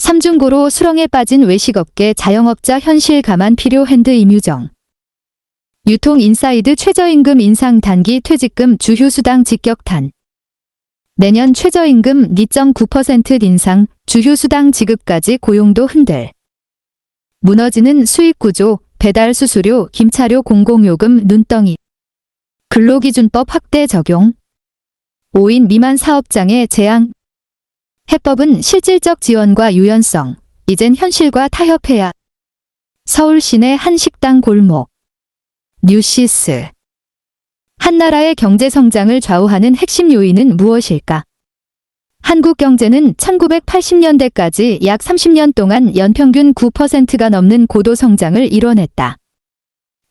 삼중고로 수렁에 빠진 외식업계 자영업자 현실 감안 필요 핸드 임유정. 유통인사이드 최저임금 인상 단기 퇴직금 주휴수당 직격탄. 내년 최저임금 2.9% 인상, 주휴수당 지급까지 고용도 흔들. 무너지는 수익구조, 배달 수수료, 김차료 공공요금 눈덩이. 근로기준법 확대 적용. 5인 미만 사업장의 제한. 해법은 실질적 지원과 유연성. 이젠 현실과 타협해야. 서울 시내 한 식당 골목. 뉴시스. 한 나라의 경제 성장을 좌우하는 핵심 요인은 무엇일까? 한국 경제는 1980년대까지 약 30년 동안 연평균 9%가 넘는 고도 성장을 이뤄냈다.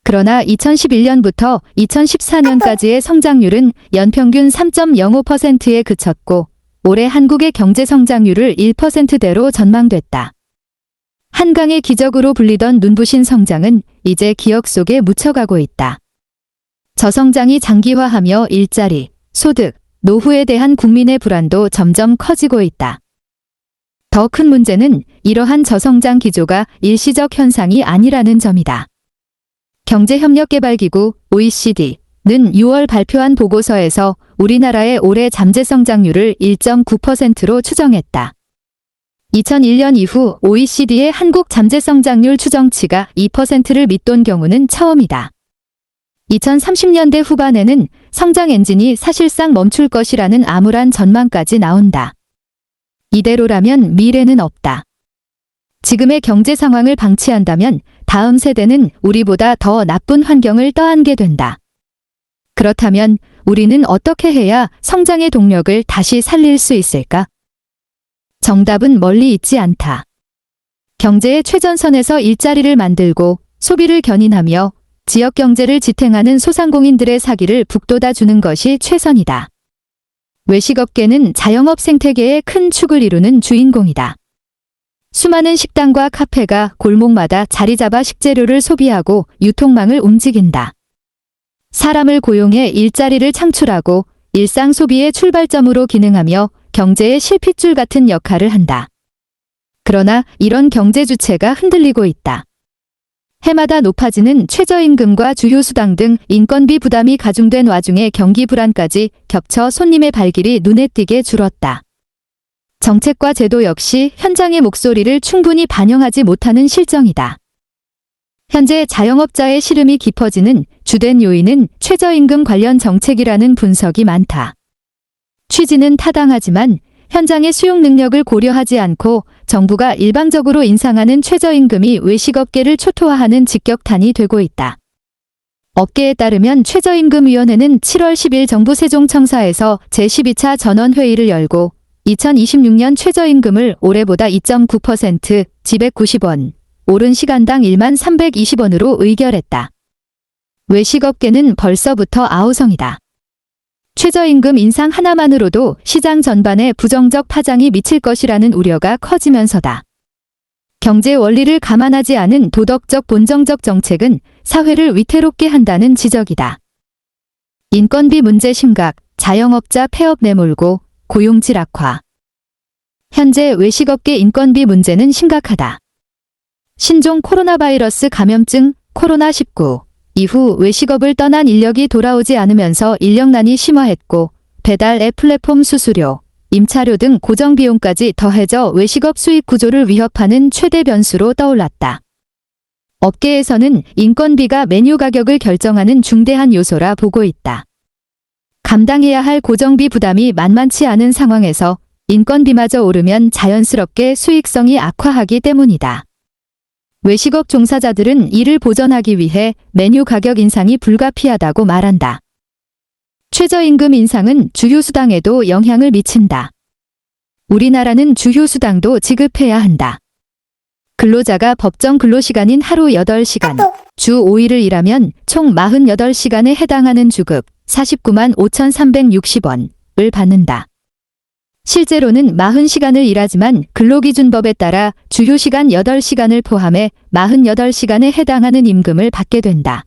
그러나 2011년부터 2014년까지의 성장률은 연평균 3.05%에 그쳤고, 올해 한국의 경제 성장률을 1%대로 전망됐다. 한강의 기적으로 불리던 눈부신 성장은 이제 기억 속에 묻혀가고 있다. 저성장이 장기화하며 일자리, 소득, 노후에 대한 국민의 불안도 점점 커지고 있다. 더 큰 문제는 이러한 저성장 기조가 일시적 현상이 아니라는 점이다. 경제협력개발기구 OECD는 6월 발표한 보고서에서 우리나라의 올해 잠재 성장률을 1.9%로 추정했다. 2001년 이후 OECD의 한국 잠재 성장률 추정치가 2%를 밑돈 경우는 처음이다. 2030년대 후반에는 성장 엔진이 사실상 멈출 것이라는 암울한 전망까지 나온다. 이대로라면 미래는 없다. 지금의 경제 상황을 방치한다면 다음 세대는 우리보다 더 나쁜 환경을 떠안게 된다. 그렇다면 우리는 어떻게 해야 성장의 동력을 다시 살릴 수 있을까? 정답은 멀리 있지 않다. 경제의 최전선에서 일자리를 만들고 소비를 견인하며 지역 경제를 지탱하는 소상공인들의 사기를 북돋아 주는 것이 최선이다. 외식업계는 자영업 생태계의 큰 축을 이루는 주인공이다. 수많은 식당과 카페가 골목마다 자리 잡아 식재료를 소비하고 유통망을 움직인다. 사람을 고용해 일자리를 창출하고 일상 소비의 출발점으로 기능하며 경제의 실핏줄 같은 역할을 한다. 그러나 이런 경제 주체가 흔들리고 있다. 해마다 높아지는 최저임금과 주휴수당 등 인건비 부담이 가중된 와중에 경기 불안까지 겹쳐 손님의 발길이 눈에 띄게 줄었다. 정책과 제도 역시 현장의 목소리를 충분히 반영하지 못하는 실정이다. 현재 자영업자의 시름이 깊어지는 주된 요인은 최저임금 관련 정책이라는 분석이 많다. 취지는 타당하지만 현장의 수용 능력을 고려하지 않고 정부가 일방적으로 인상하는 최저임금이 외식업계를 초토화하는 직격탄이 되고 있다. 업계에 따르면 최저임금위원회는 7월 10일 정부 세종청사에서 제12차 전원회의를 열고 2026년 최저임금을 올해보다 2.9% 190원, 오른 시간당 1만 320원으로 의결했다. 외식업계는 벌써부터 아우성이다. 최저임금 인상 하나만으로도 시장 전반에 부정적 파장이 미칠 것이라는 우려가 커지면서다. 경제 원리를 감안하지 않은 도덕적 본정적 정책은 사회를 위태롭게 한다는 지적이다. 인건비 문제 심각, 자영업자 폐업 내몰고 고용질 악화. 현재 외식업계 인건비 문제는 심각하다. 신종 코로나 바이러스 감염증 코로나19 이후 외식업을 떠난 인력이 돌아오지 않으면서 인력난이 심화했고 배달 앱 플랫폼 수수료, 임차료 등 고정비용까지 더해져 외식업 수익 구조를 위협하는 최대 변수로 떠올랐다. 업계에서는 인건비가 메뉴 가격을 결정하는 중대한 요소라 보고 있다. 감당해야 할 고정비 부담이 만만치 않은 상황에서 인건비마저 오르면 자연스럽게 수익성이 악화하기 때문이다. 외식업 종사자들은 이를 보전하기 위해 메뉴 가격 인상이 불가피하다고 말한다. 최저임금 인상은 주휴수당에도 영향을 미친다. 우리나라는 주휴수당도 지급해야 한다. 근로자가 법정 근로시간인 하루 8시간, 주 5일을 일하면 총 48시간에 해당하는 주급 49만 5,360원을 받는다. 실제로는 40시간을 일하지만 근로기준법에 따라 주휴시간 8시간을 포함해 48시간에 해당하는 임금을 받게 된다.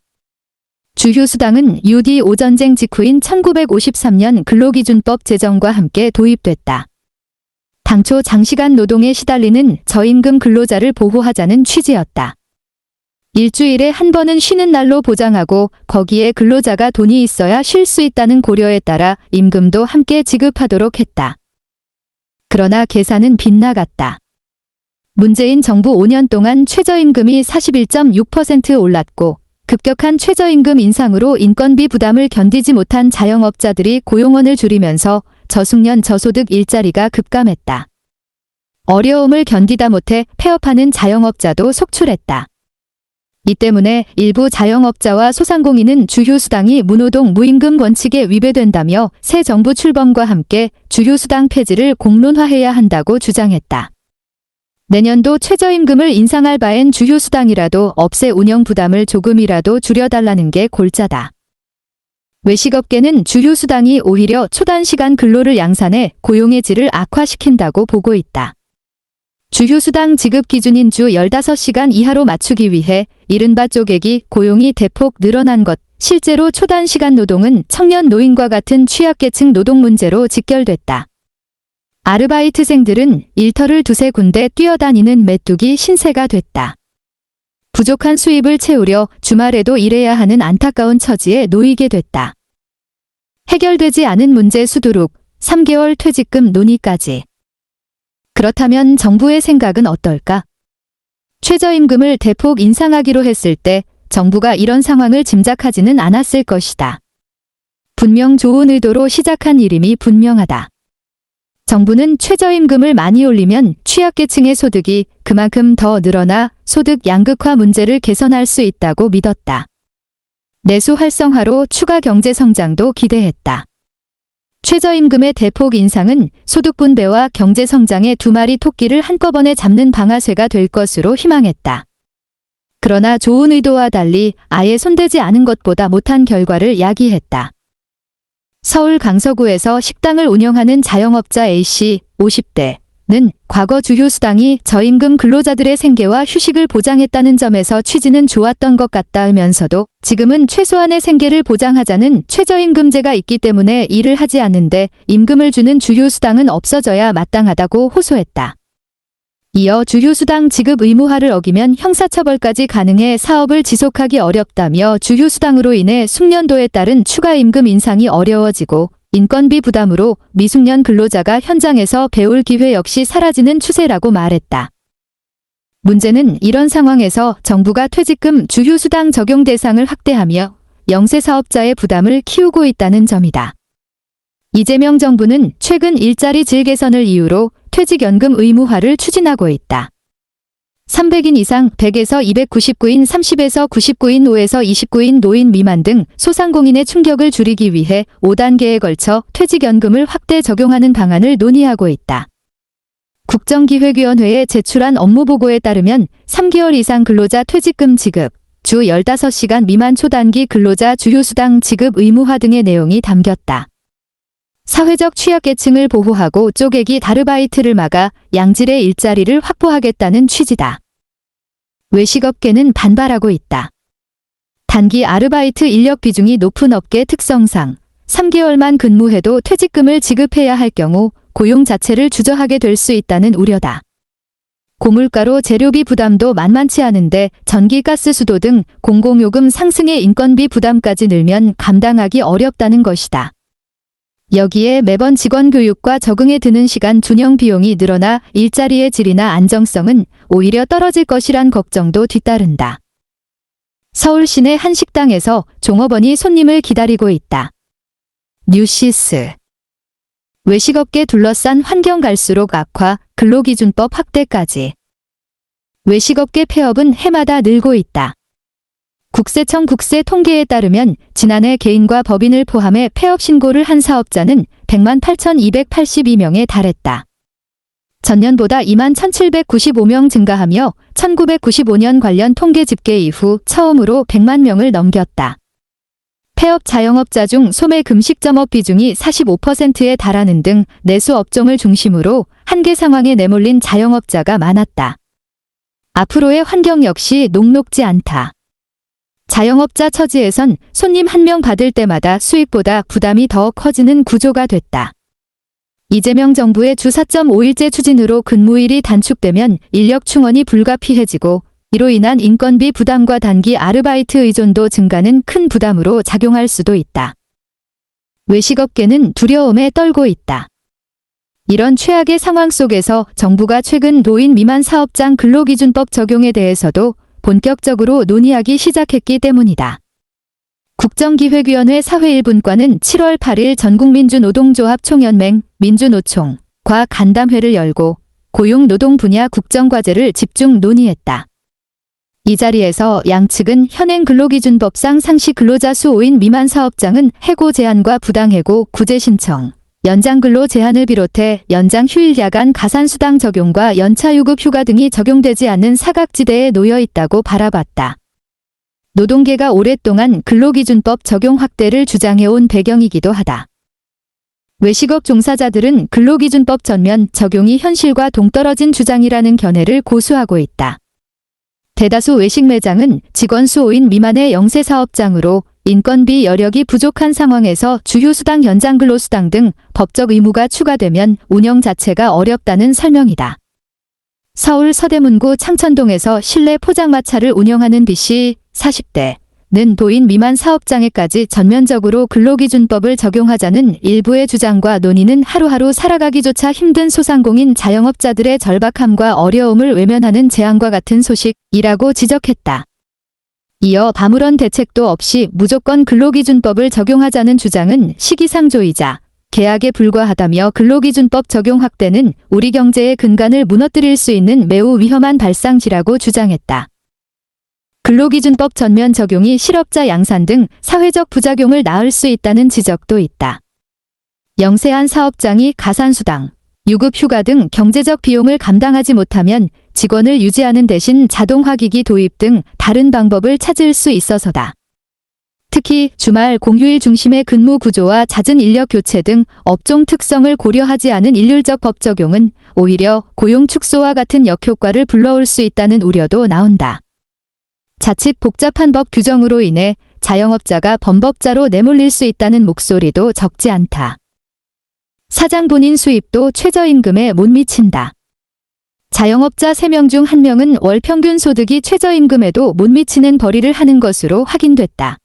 주휴수당은 UD5 전쟁 직후인 1953년 근로기준법 제정과 함께 도입됐다. 당초 장시간 노동에 시달리는 저임금 근로자를 보호하자는 취지였다. 일주일에 한 번은 쉬는 날로 보장하고 거기에 근로자가 돈이 있어야 쉴 수 있다는 고려에 따라 임금도 함께 지급하도록 했다. 그러나 계산은 빗나갔다. 문재인 정부 5년 동안 최저임금이 41.6% 올랐고 급격한 최저임금 인상으로 인건비 부담을 견디지 못한 자영업자들이 고용원을 줄이면서 저숙련 저소득 일자리가 급감했다. 어려움을 견디다 못해 폐업하는 자영업자도 속출했다. 이 때문에 일부 자영업자와 소상공인은 주휴수당이 무노동 무임금 원칙에 위배된다며 새 정부 출범과 함께 주휴수당 폐지를 공론화해야 한다고 주장했다. 내년도 최저임금을 인상할 바엔 주휴수당이라도 없애 운영 부담을 조금이라도 줄여달라는 게 골자다. 외식업계는 주휴수당이 오히려 초단시간 근로를 양산해 고용의 질을 악화시킨다고 보고 있다. 주휴수당 지급 기준인 주 15시간 이하로 맞추기 위해 이른바 쪼개기 고용이 대폭 늘어난 것, 실제로 초단시간 노동은 청년 노인과 같은 취약계층 노동 문제로 직결됐다. 아르바이트생들은 일터를 두세 군데 뛰어다니는 메뚜기 신세가 됐다. 부족한 수입을 채우려 주말에도 일해야 하는 안타까운 처지에 놓이게 됐다. 해결되지 않은 문제 수두룩, 3개월 퇴직금 논의까지. 그렇다면 정부의 생각은 어떨까? 최저임금을 대폭 인상하기로 했을 때 정부가 이런 상황을 짐작하지는 않았을 것이다. 분명 좋은 의도로 시작한 일임이 분명하다. 정부는 최저임금을 많이 올리면 취약계층의 소득이 그만큼 더 늘어나 소득 양극화 문제를 개선할 수 있다고 믿었다. 내수 활성화로 추가 경제 성장도 기대했다. 최저임금의 대폭 인상은 소득 분배와 경제 성장의 두 마리 토끼를 한꺼번에 잡는 방아쇠가 될 것으로 희망했다. 그러나 좋은 의도와 달리 아예 손대지 않은 것보다 못한 결과를 야기했다. 서울 강서구에서 식당을 운영하는 자영업자 A씨, 50대는 과거 주휴수당이 저임금 근로자들의 생계와 휴식을 보장했다는 점에서 취지는 좋았던 것 같다면서도 지금은 최소한의 생계를 보장하자는 최저임금제가 있기 때문에 일을 하지 않는데 임금을 주는 주휴수당은 없어져야 마땅하다고 호소했다. 이어 주휴수당 지급 의무화를 어기면 형사처벌까지 가능해 사업을 지속하기 어렵다며 주휴수당으로 인해 숙련도에 따른 추가 임금 인상이 어려워지고 인건비 부담으로 미숙련 근로자가 현장에서 배울 기회 역시 사라지는 추세라고 말했다. 문제는 이런 상황에서 정부가 퇴직금 주휴수당 적용 대상을 확대하며 영세사업자의 부담을 키우고 있다는 점이다. 이재명 정부는 최근 일자리 질 개선을 이유로 퇴직연금 의무화를 추진하고 있다. 300인 이상 100에서 299인 30에서 99인 5에서 29인 노인 미만 등 소상공인의 충격을 줄이기 위해 5단계에 걸쳐 퇴직연금을 확대 적용하는 방안을 논의하고 있다. 국정기획위원회에 제출한 업무보고에 따르면 3개월 이상 근로자 퇴직금 지급, 주 15시간 미만 초단기 근로자 주휴수당 지급 의무화 등의 내용이 담겼다. 사회적 취약계층을 보호하고 쪼개기 아르바이트를 막아 양질의 일자리를 확보하겠다는 취지다. 외식업계는 반발하고 있다. 단기 아르바이트 인력 비중이 높은 업계 특성상 3개월만 근무해도 퇴직금을 지급해야 할 경우 고용 자체를 주저하게 될 수 있다는 우려다. 고물가로 재료비 부담도 만만치 않은데 전기, 가스, 수도 등 공공요금 상승의 인건비 부담까지 늘면 감당하기 어렵다는 것이다. 여기에 매번 직원 교육과 적응에 드는 시간 준영 비용이 늘어나 일자리의 질이나 안정성은 오히려 떨어질 것이란 걱정도 뒤따른다. 서울 시내 한 식당에서 종업원이 손님을 기다리고 있다. 뉴시스. 외식업계 둘러싼 환경 갈수록 악화, 근로기준법 확대까지. 외식업계 폐업은 해마다 늘고 있다. 국세청 국세 통계에 따르면 지난해 개인과 법인을 포함해 폐업 신고를 한 사업자는 100만 8,282명에 달했다. 전년보다 2만 1,795명 증가하며 1995년 관련 통계 집계 이후 처음으로 100만 명을 넘겼다. 폐업 자영업자 중 소매 금식점업 비중이 45%에 달하는 등 내수 업종을 중심으로 한계 상황에 내몰린 자영업자가 많았다. 앞으로의 환경 역시 녹록지 않다. 자영업자 처지에선 손님 한 명 받을 때마다 수익보다 부담이 더 커지는 구조가 됐다. 이재명 정부의 주 4.5일제 추진으로 근무일이 단축되면 인력 충원이 불가피해지고 이로 인한 인건비 부담과 단기 아르바이트 의존도 증가는 큰 부담으로 작용할 수도 있다. 외식업계는 두려움에 떨고 있다. 이런 최악의 상황 속에서 정부가 최근 노인 미만 사업장 근로기준법 적용에 대해서도 본격적으로 논의하기 시작했기 때문이다. 국정기획위원회 사회 1분과는 7월 8일 전국민주노동조합 총연맹 민주노총과 간담회를 열고 고용노동 분야 국정과제를 집중 논의했다. 이 자리에서 양측은 현행 근로기준법상 상시 근로자 수 5인 미만 사업장은 해고 제한과 부당해고 구제 신청, 연장 근로 제한을 비롯해 연장 휴일 야간 가산수당 적용과 연차유급 휴가 등이 적용되지 않는 사각지대에 놓여 있다고 바라봤다. 노동계가 오랫동안 근로기준법 적용 확대를 주장해온 배경이기도 하다. 외식업 종사자들은 근로기준법 전면 적용이 현실과 동떨어진 주장이라는 견해를 고수하고 있다. 대다수 외식 매장은 직원 수 5인 미만의 영세 사업장으로 인건비 여력이 부족한 상황에서 주휴수당 연장 근로수당 등 법적 의무가 추가되면 운영 자체가 어렵다는 설명이다. 서울 서대문구 창천동에서 실내 포장마차를 운영하는 B씨 40대는 도인 미만 사업장에까지 전면적으로 근로기준법을 적용하자는 일부의 주장과 논의는 하루하루 살아가기조차 힘든 소상공인 자영업자들의 절박함과 어려움을 외면하는 재앙과 같은 소식이라고 지적했다. 이어 아무런 대책도 없이 무조건 근로기준법을 적용하자는 주장은 시기상조이자 계약에 불과하다며 근로기준법 적용 확대는 우리 경제의 근간을 무너뜨릴 수 있는 매우 위험한 발상지라고 주장했다. 근로기준법 전면 적용이 실업자 양산 등 사회적 부작용을 낳을 수 있다는 지적도 있다. 영세한 사업장이 가산수당, 유급휴가 등 경제적 비용을 감당하지 못하면 직원을 유지하는 대신 자동화기기 도입 등 다른 방법을 찾을 수 있어서다. 특히 주말 공휴일 중심의 근무 구조와 잦은 인력 교체 등 업종 특성을 고려하지 않은 일률적 법 적용은 오히려 고용 축소와 같은 역효과를 불러올 수 있다는 우려도 나온다. 자칫 복잡한 법 규정으로 인해 자영업자가 범법자로 내몰릴 수 있다는 목소리도 적지 않다. 사장 본인 수입도 최저임금에 못 미친다. 자영업자 3명 중 1명은 월 평균 소득이 최저임금에도 못 미치는 벌이를 하는 것으로 확인됐다.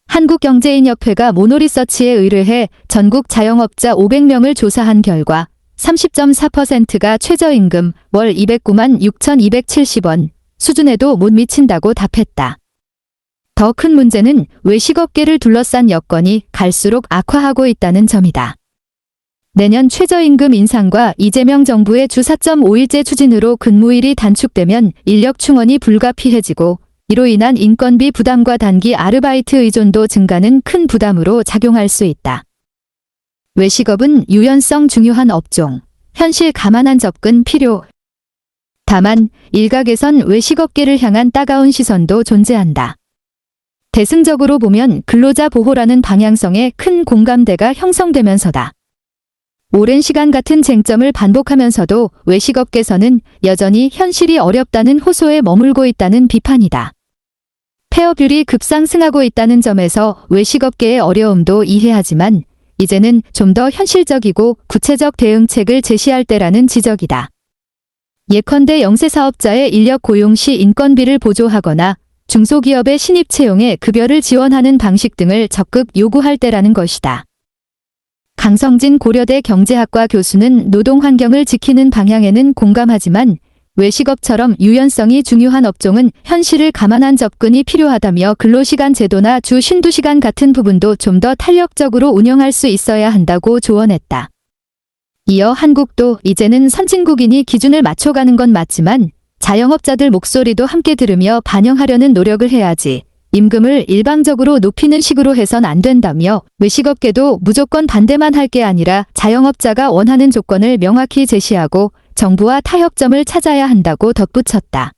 한국경제인협회가 모노리서치에 의뢰해 전국 자영업자 500명을 조사한 결과 30.4%가 최저임금 월 209만 6,270원 수준에도 못 미친다고 답했다. 더 큰 문제는 외식업계를 둘러싼 여건이 갈수록 악화하고 있다는 점이다. 내년 최저임금 인상과 이재명 정부의 주 4.5일제 추진으로 근무일이 단축되면 인력 충원이 불가피해지고 이로 인한 인건비 부담과 단기 아르바이트 의존도 증가는 큰 부담으로 작용할 수 있다. 외식업은 유연성 중요한 업종, 현실 감안한 접근 필요. 다만 일각에선 외식업계를 향한 따가운 시선도 존재한다. 대승적으로 보면 근로자 보호라는 방향성에 큰 공감대가 형성되면서다. 오랜 시간 같은 쟁점을 반복하면서도 외식업계에서는 여전히 현실이 어렵다는 호소에 머물고 있다는 비판이다. 폐업률이 급상승하고 있다는 점에서 외식업계의 어려움도 이해하지만 이제는 좀 더 현실적이고 구체적 대응책을 제시할 때라는 지적이다. 예컨대 영세사업자의 인력 고용 시 인건비를 보조하거나 중소기업의 신입 채용에 급여를 지원하는 방식 등을 적극 요구할 때라는 것이다. 강성진 고려대 경제학과 교수는 노동 환경을 지키는 방향에는 공감하지만 외식업처럼 유연성이 중요한 업종은 현실을 감안한 접근이 필요하다며 근로시간 제도나 주 52시간 같은 부분도 좀 더 탄력적으로 운영할 수 있어야 한다고 조언했다. 이어 한국도 이제는 선진국이니 기준을 맞춰가는 건 맞지만 자영업자들 목소리도 함께 들으며 반영하려는 노력을 해야지 임금을 일방적으로 높이는 식으로 해선 안 된다며 외식업계도 무조건 반대만 할 게 아니라 자영업자가 원하는 조건을 명확히 제시하고 정부와 타협점을 찾아야 한다고 덧붙였다.